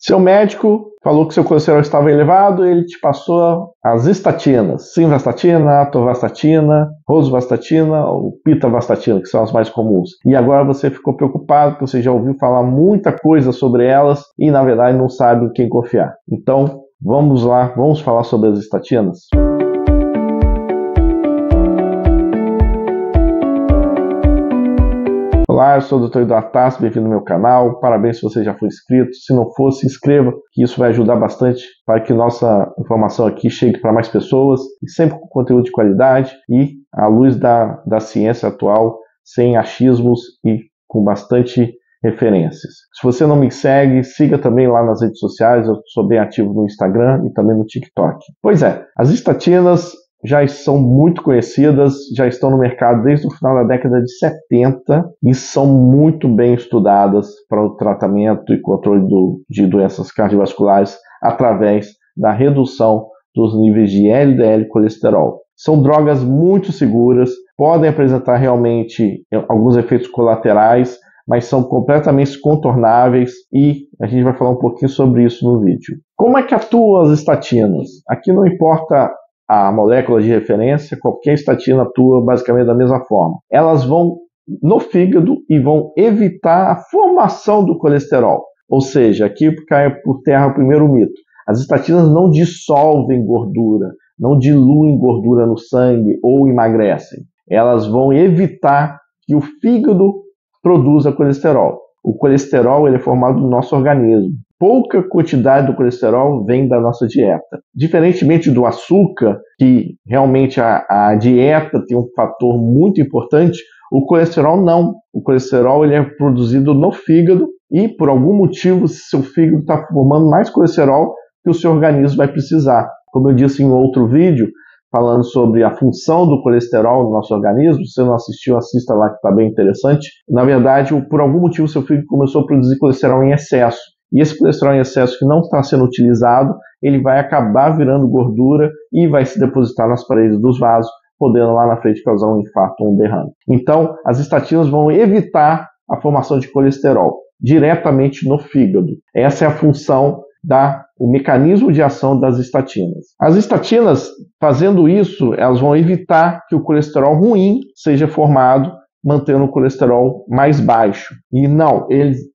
Seu médico falou que seu colesterol estava elevado, ele te passou as estatinas, simvastatina, atorvastatina, rosuvastatina ou pitavastatina, que são as mais comuns. E agora você ficou preocupado, porque você já ouviu falar muita coisa sobre elas e na verdade não sabe em quem confiar. Então, vamos lá, vamos falar sobre as estatinas? Olá, eu sou o Dr. Eduardo Tassi, bem-vindo ao meu canal. Parabéns se você já foi inscrito. Se não for, se inscreva, que isso vai ajudar bastante para que nossa informação aqui chegue para mais pessoas e sempre com conteúdo de qualidade e à luz da ciência atual, sem achismos e com bastante referências. Se você não me segue, siga também lá nas redes sociais. Eu sou bem ativo no Instagram e também no TikTok. Pois é, as estatinas já são muito conhecidas, já estão no mercado desde o final da década de 70 e são muito bem estudadas para o tratamento e controle de doenças cardiovasculares através da redução dos níveis de LDL colesterol. São drogas muito seguras, podem apresentar realmente alguns efeitos colaterais, mas são completamente contornáveis e a gente vai falar um pouquinho sobre isso no vídeo. Como é que atuam as estatinas? Aqui não importa a molécula de referência, qualquer estatina atua basicamente da mesma forma. Elas vão no fígado e vão evitar a formação do colesterol. Ou seja, aqui cai por terra o primeiro mito. As estatinas não dissolvem gordura, não diluem gordura no sangue ou emagrecem. Elas vão evitar que o fígado produza colesterol. O colesterol ele é formado no nosso organismo. Pouca quantidade do colesterol vem da nossa dieta. Diferentemente do açúcar, que realmente a dieta tem um fator muito importante, o colesterol não. O colesterol ele é produzido no fígado e, por algum motivo, seu fígado está formando mais colesterol que o seu organismo vai precisar. Como eu disse em outro vídeo, falando sobre a função do colesterol no nosso organismo, se você não assistiu, assista lá que está bem interessante. Na verdade, por algum motivo, seu fígado começou a produzir colesterol em excesso. E esse colesterol em excesso que não está sendo utilizado, ele vai acabar virando gordura e vai se depositar nas paredes dos vasos, podendo lá na frente causar um infarto ou um derrame. Então, as estatinas vão evitar a formação de colesterol diretamente no fígado. Essa é a função o mecanismo de ação das estatinas. As estatinas, fazendo isso, elas vão evitar que o colesterol ruim seja formado, mantendo o colesterol mais baixo. E não,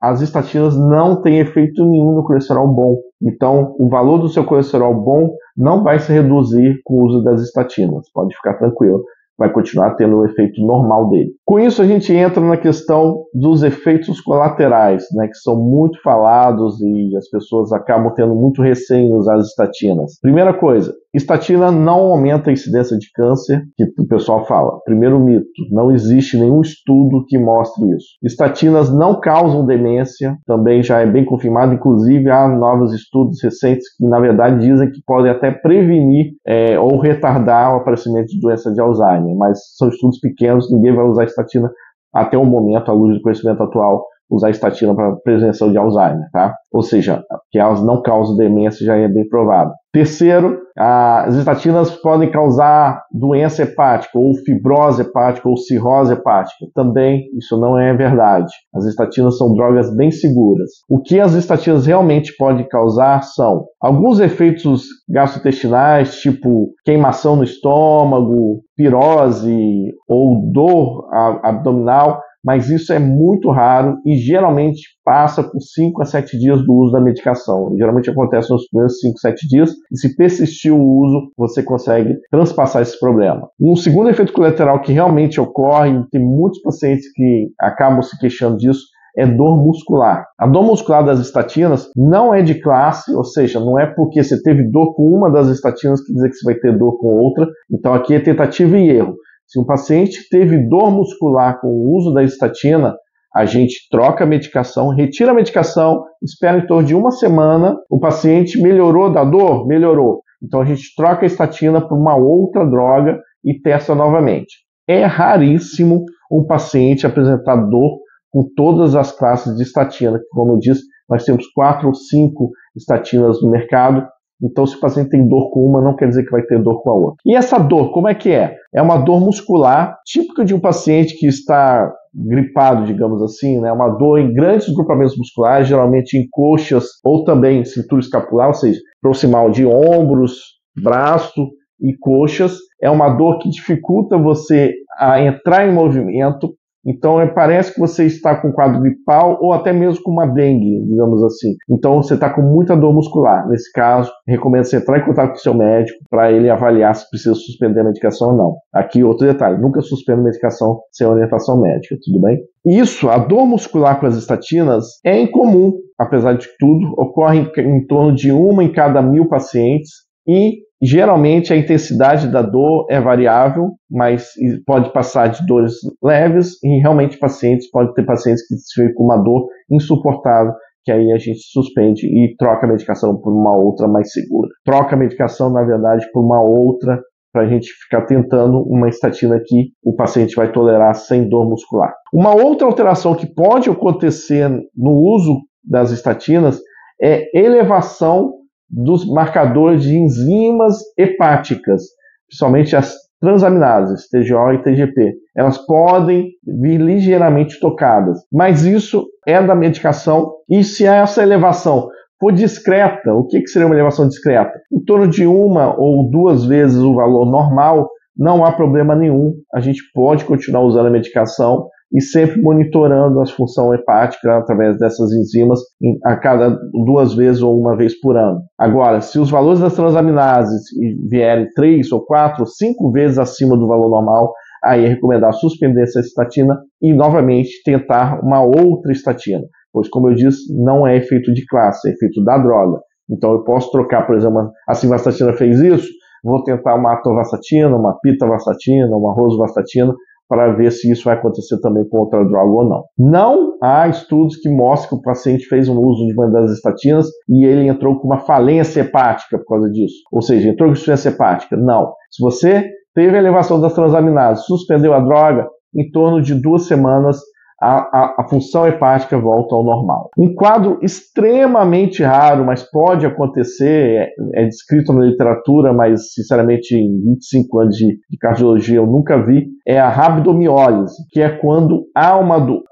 as estatinas não têm efeito nenhum no colesterol bom. Então, o valor do seu colesterol bom não vai se reduzir com o uso das estatinas. Pode ficar tranquilo, vai continuar tendo o efeito normal dele. Com isso, a gente entra na questão dos efeitos colaterais, né, que são muito falados e as pessoas acabam tendo muito receio em usar as estatinas. Primeira coisa, estatina não aumenta a incidência de câncer, que o pessoal fala. Primeiro mito, não existe nenhum estudo que mostre isso. Estatinas não causam demência, também já é bem confirmado, inclusive há novos estudos recentes que na verdade dizem que podem até prevenir ou retardar o aparecimento de doença de Alzheimer, mas são estudos pequenos, ninguém vai usar estatina até o momento, à luz do conhecimento atual, usar estatina para prevenção de Alzheimer, tá? Ou seja, que elas não causam demência já é bem provado. Terceiro, as estatinas podem causar doença hepática, ou fibrose hepática, ou cirrose hepática. Também isso não é verdade. As estatinas são drogas bem seguras. O que as estatinas realmente podem causar são alguns efeitos gastrointestinais, tipo queimação no estômago, pirose ou dor abdominal, mas isso é muito raro e geralmente passa por 5 a 7 dias do uso da medicação. Geralmente acontece nos primeiros 5 a 7 dias e se persistir o uso, você consegue transpassar esse problema. Um segundo efeito colateral que realmente ocorre, e tem muitos pacientes que acabam se queixando disso, é dor muscular. A dor muscular das estatinas não é de classe, ou seja, não é porque você teve dor com uma das estatinas que dizer que você vai ter dor com outra. Então aqui é tentativa e erro. Se um paciente teve dor muscular com o uso da estatina, a gente troca a medicação, retira a medicação, espera em torno de uma semana, o paciente melhorou da dor? Melhorou. Então a gente troca a estatina por uma outra droga e testa novamente. É raríssimo um paciente apresentar dor com todas as classes de estatina, que, como eu disse, nós temos 4 ou 5 estatinas no mercado. Então, se o paciente tem dor com uma, não quer dizer que vai ter dor com a outra. E essa dor, como é que é? É uma dor muscular, típica de um paciente que está gripado, digamos assim, né? Uma dor em grandes grupamentos musculares, geralmente em coxas ou também cintura escapular, ou seja, proximal de ombros, braço e coxas. É uma dor que dificulta você a entrar em movimento. Então, parece que você está com quadro gripal ou até mesmo com uma dengue, digamos assim. Então, você está com muita dor muscular. Nesse caso, recomendo você entrar em contato com o seu médico para ele avaliar se precisa suspender a medicação ou não. Aqui, outro detalhe, nunca suspenda medicação sem orientação médica, tudo bem? Isso, a dor muscular com as estatinas é incomum, apesar de tudo, ocorre em torno de 1 em cada 1.000 pacientes e geralmente a intensidade da dor é variável, mas pode passar de dores leves e realmente pode ter pacientes que ficam com uma dor insuportável, que aí a gente suspende e troca a medicação por uma outra mais segura. Troca a medicação, na verdade, por uma outra para a gente ficar tentando uma estatina que o paciente vai tolerar sem dor muscular. Uma outra alteração que pode acontecer no uso das estatinas é elevação dos marcadores de enzimas hepáticas, principalmente as transaminases, TGO e TGP. Elas podem vir ligeiramente tocadas, mas isso é da medicação, e se essa elevação for discreta, o que seria uma elevação discreta? Em torno de 1 ou 2 vezes o valor normal, não há problema nenhum, a gente pode continuar usando a medicação e sempre monitorando a função hepática através dessas enzimas a cada 2 vezes ou 1 vez por ano. Agora, se os valores das transaminases vierem 3 ou 4 ou 5 vezes acima do valor normal, aí é recomendar suspender essa estatina e novamente tentar uma outra estatina, pois, como eu disse, não é efeito de classe, é efeito da droga. Então eu posso trocar, por exemplo, a simvastatina fez isso, vou tentar uma atorvastatina, uma pitavastatina, uma rosuvastatina, para ver se isso vai acontecer também com outra droga ou não. Não há estudos que mostrem que o paciente fez um uso de uma das estatinas e ele entrou com uma falência hepática por causa disso. Ou seja, entrou com insuficiência hepática. Não. Se você teve a elevação das transaminases, suspendeu a droga, em torno de 2 semanas a função hepática volta ao normal. Um quadro extremamente raro, mas pode acontecer, é descrito na literatura, mas sinceramente em 25 anos de cardiologia eu nunca vi, é a rabdomiólise, que é quando há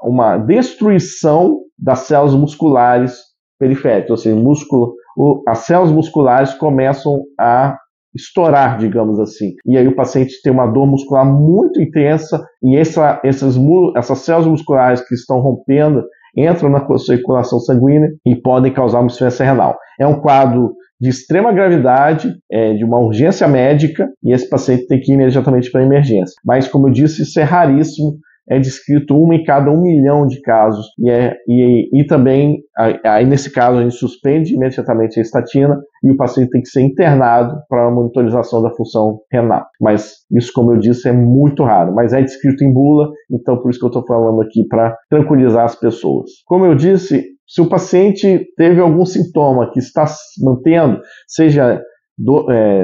uma destruição das células musculares periféricas, ou seja, as células musculares começam a estourar, digamos assim. E aí o paciente tem uma dor muscular muito intensa e essas células musculares que estão rompendo entram na circulação sanguínea e podem causar uma insuficiência renal. É um quadro de extrema gravidade, de uma urgência médica, e esse paciente tem que ir imediatamente para a emergência. Mas, como eu disse, isso é raríssimo, é descrito 1 em cada 1 milhão de casos, e também, aí nesse caso, a gente suspende imediatamente a estatina e o paciente tem que ser internado para a monitorização da função renal. Mas isso, como eu disse, é muito raro, mas é descrito em bula, então por isso que eu estou falando aqui, para tranquilizar as pessoas. Como eu disse, se o paciente teve algum sintoma que está se mantendo, seja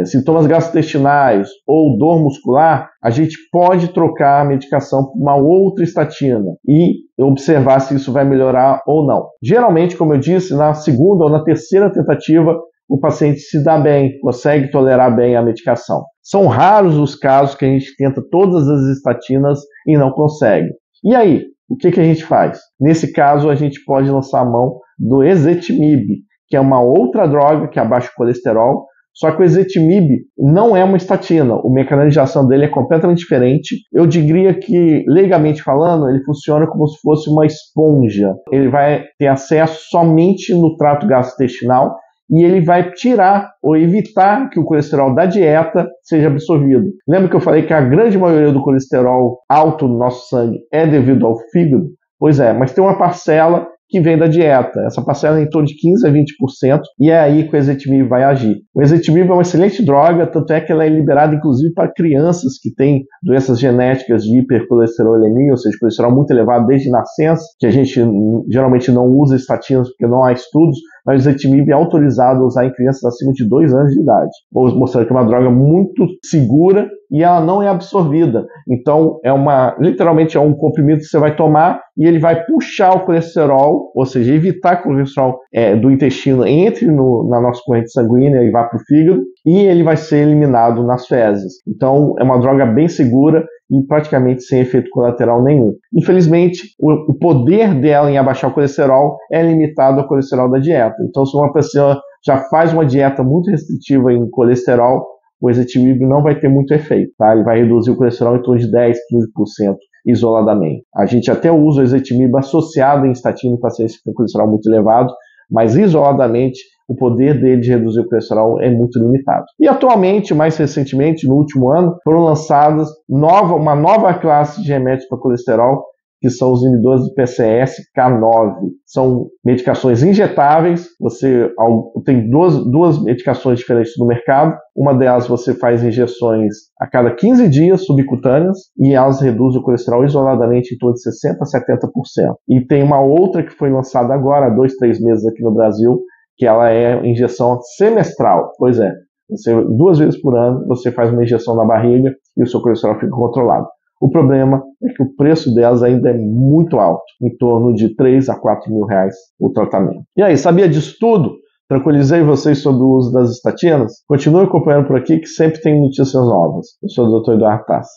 sintomas gastrointestinais ou dor muscular, a gente pode trocar a medicação por uma outra estatina e observar se isso vai melhorar ou não. Geralmente, como eu disse, na segunda ou na terceira tentativa, o paciente se dá bem, consegue tolerar bem a medicação. São raros os casos que a gente tenta todas as estatinas e não consegue. E aí, o que a gente faz? Nesse caso, a gente pode lançar a mão do ezetimibe, que é uma outra droga que abaixa o colesterol. Só que o ezetimibe não é uma estatina, o mecanismo de ação dele é completamente diferente. Eu diria que, legalmente falando, ele funciona como se fosse uma esponja. Ele vai ter acesso somente no trato gastrointestinal e ele vai tirar ou evitar que o colesterol da dieta seja absorvido. Lembra que eu falei que a grande maioria do colesterol alto no nosso sangue é devido ao fígado? Pois é, mas tem uma parcela que vem da dieta. Essa parcela é em torno de 15% a 20%, e é aí que o ezetimibe vai agir. O ezetimibe é uma excelente droga, tanto é que ela é liberada inclusive para crianças que têm doenças genéticas de hipercolesterolemia, ou seja, colesterol muito elevado desde nascença, que a gente geralmente não usa estatinas porque não há estudos, mas o ezetimibe é autorizado a usar em crianças acima de 2 anos de idade, mostrando que é uma droga muito segura e ela não é absorvida. Então, literalmente é um comprimido que você vai tomar e ele vai puxar o colesterol, ou seja, evitar que o colesterol do intestino entre na nossa corrente sanguínea e vá para o fígado, e ele vai ser eliminado nas fezes. Então, é uma droga bem segura e praticamente sem efeito colateral nenhum. Infelizmente, o poder dela em abaixar o colesterol é limitado ao colesterol da dieta. Então, se uma pessoa já faz uma dieta muito restritiva em colesterol, o ezetimibe não vai ter muito efeito, tá? Ele vai reduzir o colesterol em torno de 10, 15% isoladamente. A gente até usa o ezetimibe associado em estatina em pacientes com colesterol muito elevado, mas isoladamente o poder dele de reduzir o colesterol é muito limitado. E atualmente, mais recentemente, no último ano, foram lançadas uma nova classe de remédios para colesterol, que são os inibidores do PCSK9. São medicações injetáveis, você tem duas medicações diferentes no mercado. Uma delas você faz injeções a cada 15 dias subcutâneas e elas reduzem o colesterol isoladamente em torno de 60% a 70%. E tem uma outra que foi lançada agora, há 2, 3 meses aqui no Brasil, que ela é injeção semestral. Pois é, 2 vezes por ano você faz uma injeção na barriga e o seu colesterol fica controlado. O problema é que o preço delas ainda é muito alto, em torno de 3 a 4 mil reais o tratamento. E aí, sabia disso tudo? Tranquilizei vocês sobre o uso das estatinas? Continue acompanhando por aqui que sempre tem notícias novas. Eu sou o Dr. Eduardo Tassi.